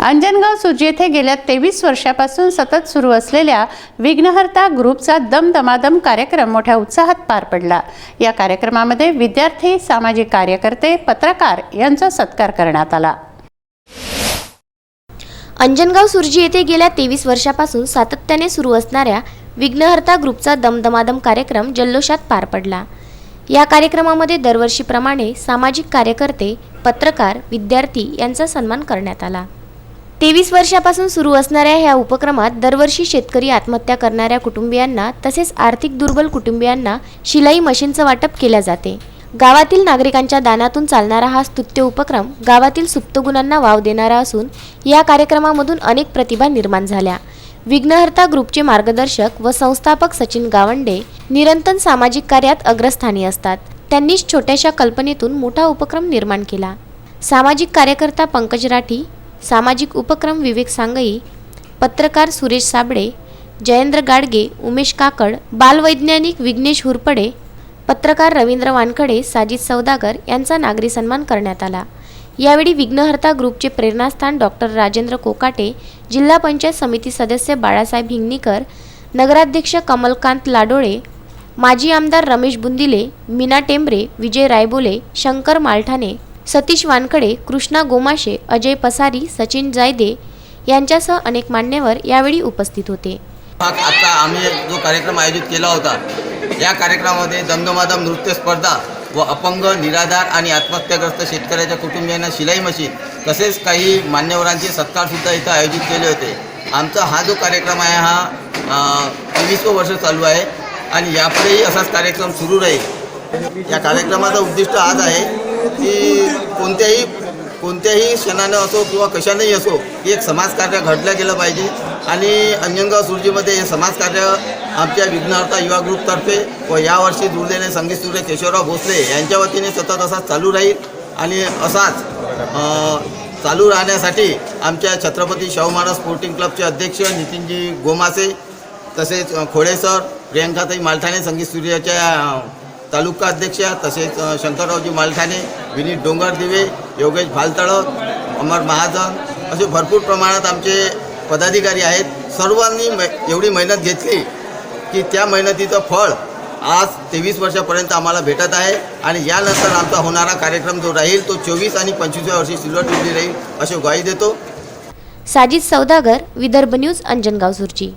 अंजनगाव सुर्जी येथे गेल्या 23 वर्षापासून सतत सुरू असलेल्या विघ्नहर्ता ग्रुपचा दमदमादम कार्यक्रम मोठ्या उत्साहात पार पडला। या कार्यक्रमामध्ये विद्यार्थी, सामाजिक कार्यकर्ते, पत्रकार यांचा सत्कार करण्यात आला। अंजनगाव सुर्जी येथे गेल्या 23 वर्षापासून सातत्याने सुरू असणाऱ्या विघ्नहर्ता ग्रुपचा दमदमादम कार्यक्रम जल्लोषात पार पडला। या कार्यक्रमामध्ये दरवर्षीप्रमाणे सामाजिक कार्यकर्ते, पत्रकार, विद्यार्थी यांचा सन्मान करण्यात आला। 23 वर्षापासून सुरू असणाऱ्या ह्या उपक्रमात दरवर्षी शेतकरी आत्महत्या करणाऱ्या कुटुंबियांना तसेच आर्थिक दुर्बल कुटुंबियांना शिलाई मशीनचं वाटप केले जाते। गावातील नागरिकांच्या दानातून चालणारा हा स्तुत्य उपक्रम गावातील सुप्त गुणांना वाव देणारा असून या कार्यक्रमामधून अनेक प्रतिभा निर्माण झाल्या। विघ्नहर्ता ग्रुपचे मार्गदर्शक व संस्थापक सचिन गावंडे निरंतर सामाजिक कार्यात अग्रस्थानी असतात। त्यांनीच छोट्याशा कल्पनेतून मोठा उपक्रम निर्माण केला। सामाजिक कार्यकर्ता पंकज राठी, सामाजिक उपक्रम विवेक सांगई, पत्रकार सुरेश साबळे, जयेंद्र गाडगे, उमेश काकड, बालवैज्ञानिक विघ्नेश हुरपडे, पत्रकार रवींद्र वानखडे, साजिद सौदागर यांचा नागरी सन्मान करण्यात आला। यावेळी विघ्नहर्ता ग्रुपचे प्रेरणास्थान डॉक्टर राजेंद्र कोकाटे, जिल्हा पंचायत समिती सदस्य बाळासाहेब हिंगणीकर, नगराध्यक्ष कमलकांत लाडोळे, माजी आमदार रमेश बुंदिले, मीना टेंबरे, विजय रायबोले, शंकर मालठाणे, सतीश वानखडे, कृष्णा गोमाशे, अजय पसारी, सचिन जायदे यांच्यासह अनेक मान्यवर यावेळी उपस्थित होते। आता आम्ही जो कार्यक्रम आयोजित केला होता, या कार्यक्रमामध्ये दमदमादम नृत्य स्पर्धा व अपंग, निराधार आणि आत्महत्याग्रस्त शेतकऱ्याच्या कुटुंबियांना शिलाई मशीन तसेच काही मान्यवरांचे सत्कारसुद्धा इथं आयोजित केले होते। आमचा हा जो कार्यक्रम आहे हा 23वं वर्ष चालू आहे आणि यापुढेही असाच कार्यक्रम सुरू राहील। या कार्यक्रमाचं उद्दिष्ट आज आहे की कोणत्याही क्षणानं असो किंवा कशानेही असो एक समाजकार्य घडलं गेलं पाहिजे आणि अंजनगाव सुर्जीमध्ये हे समाजकार्य आमच्या विघ्नहर्ता युवा ग्रुपतर्फे व यावर्षी जुळलेले संगीत सूर्य केशवराव भोसले यांच्या वतीने सतत असाच चालू राहील आणि असाच चालू राहण्यासाठी आमच्या छत्रपती शाहू महाराज स्पोर्टिंग क्लबचे अध्यक्ष नितीनजी गोमासे तसेच खोडे सर, प्रियंकाताई मालठाणे संगीत सूर्याच्या तालुका अध्यक्षा, तसेच शंकररावजी मालठाणे, विनीत डोंगरदिवे, योगेश भालतळक, अमर महाजन असे भरपूर प्रमाणात आमचे पदाधिकारी आहेत। सर्वांनी एवढी मेहनत घेतली की त्या मेहनतीचं फळ आज 23 वर्षापर्यंत आम्हाला भेटत आहे आणि यानंतर आमचा होणारा कार्यक्रम जो राहील तो 24 आणि 25व्या वर्षी सिल्वर जुबली राहील अशी ग्वाही देतो। साजिद सौदागर, विदर्भ न्यूज, अंजनगाव सुर्जी।